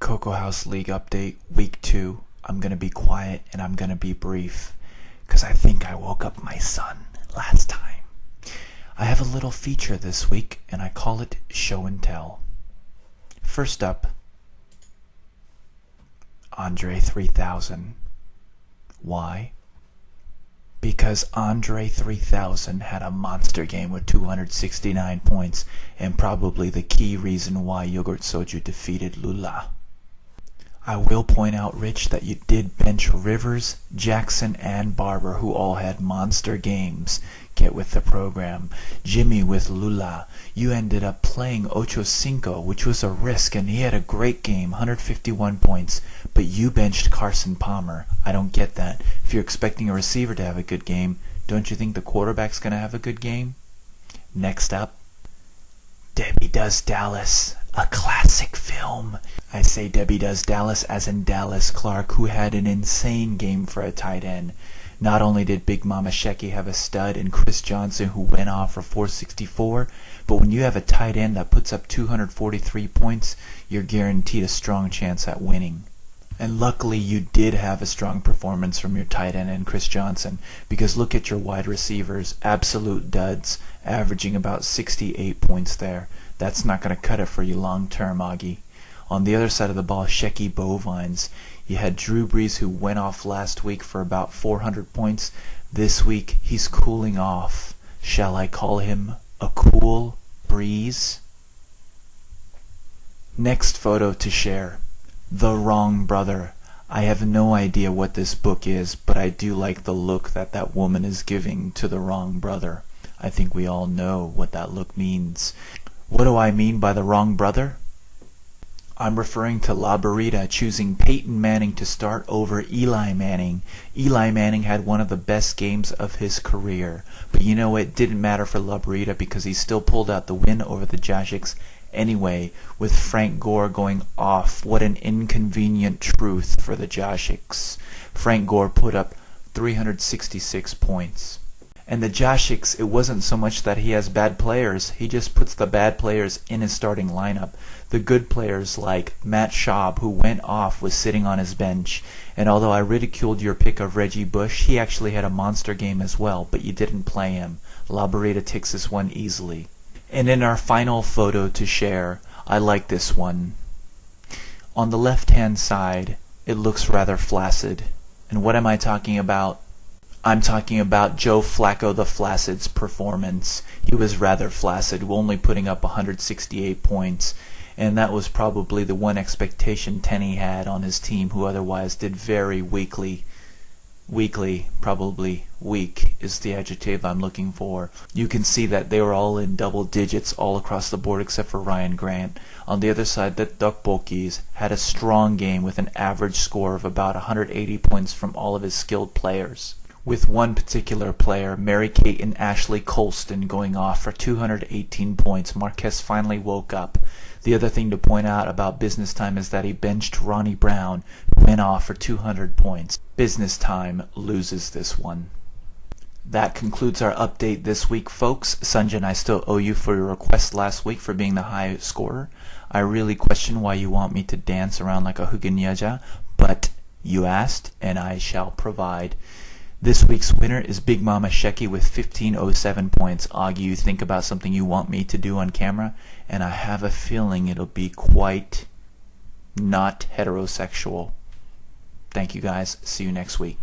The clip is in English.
KoKo House League update, week 2. I'm gonna be quiet and I'm gonna be brief, because I think I woke up my son last time. I have a little feature this week, and I call it Show and Tell. First up, Andre 3000. Why? Because Andre 3000 had a monster game with 269 points, and probably the key reason why Yogurt Soju defeated Lula. I will point out, Rich, that you did bench Rivers, Jackson, and Barber, who all had monster games. Get with the program. Jimmy with Lula. You ended up playing Ocho Cinco, which was a risk, and he had a great game, 151 points. But you benched Carson Palmer. I don't get that. If you're expecting a receiver to have a good game, don't you think the quarterback's going to have a good game? Next up, Debbie Does Dallas, a classic film. I say Debbie Does Dallas as in Dallas Clark, who had an insane game for a tight end. Not only did Big Mama Shecky have a stud and Chris Johnson who went off for 464, but when you have a tight end that puts up 243 points, you're guaranteed a strong chance at winning. And luckily you did have a strong performance from your tight end and Chris Johnson, because look at your wide receivers, absolute duds, averaging about 68 points there. That's not going to cut it for you long term, Augie. On the other side of the ball, Shecky Bovines. You had Drew Brees, who went off last week for about 400 points. This week he's cooling off. Shall I call him a cool breeze? Next photo to share. The Wrong Brother. I have no idea what this book is, but I do like the look that woman is giving to the wrong brother. I think we all know what that look means. What do I mean by the wrong brother? I'm referring to La Burrita choosing Peyton Manning to start over Eli Manning. Eli Manning had one of the best games of his career. But you know, it didn't matter for La Burrita because he still pulled out the win over the Jashiks anyway, with Frank Gore going off. What an inconvenient truth for the Jashiks. Frank Gore put up 366 points. And the Jashiks, it wasn't so much that he has bad players, he just puts the bad players in his starting lineup. The good players like Matt Schaub, who went off, was sitting on his bench. And although I ridiculed your pick of Reggie Bush, he actually had a monster game as well, but you didn't play him. La Burrita takes this one easily. And in our final photo to share, I like this one. On the left-hand side, it looks rather flaccid. And what am I talking about? I'm talking about Joe Flacco the Flaccid's performance. He was rather flaccid, only putting up 168 points. And that was probably the one expectation Tenney had on his team, who otherwise did very weakly. Probably weak is the adjective I'm looking for. You can see that they were all in double digits all across the board except for Ryan Grant. On the other side, the Duckbokis had a strong game with an average score of about 180 points from all of his skilled players, with one particular player, Mary-Kate and Ashley Colston, going off for 218 points. Marquez finally woke up. The other thing to point out about Business Time is that he benched Ronnie Brown, who went off for 200 points. Business Time loses this one. That concludes our update this week, folks. Sanjay, I still owe you for your request last week for being the high scorer. I really question why you want me to dance around like a huganyaja, but you asked, and I shall provide. This week's winner is Big Mama Shecky with 1507 points. Augie, you think about something you want me to do on camera, and I have a feeling it'll be quite not heterosexual. Thank you guys. See you next week.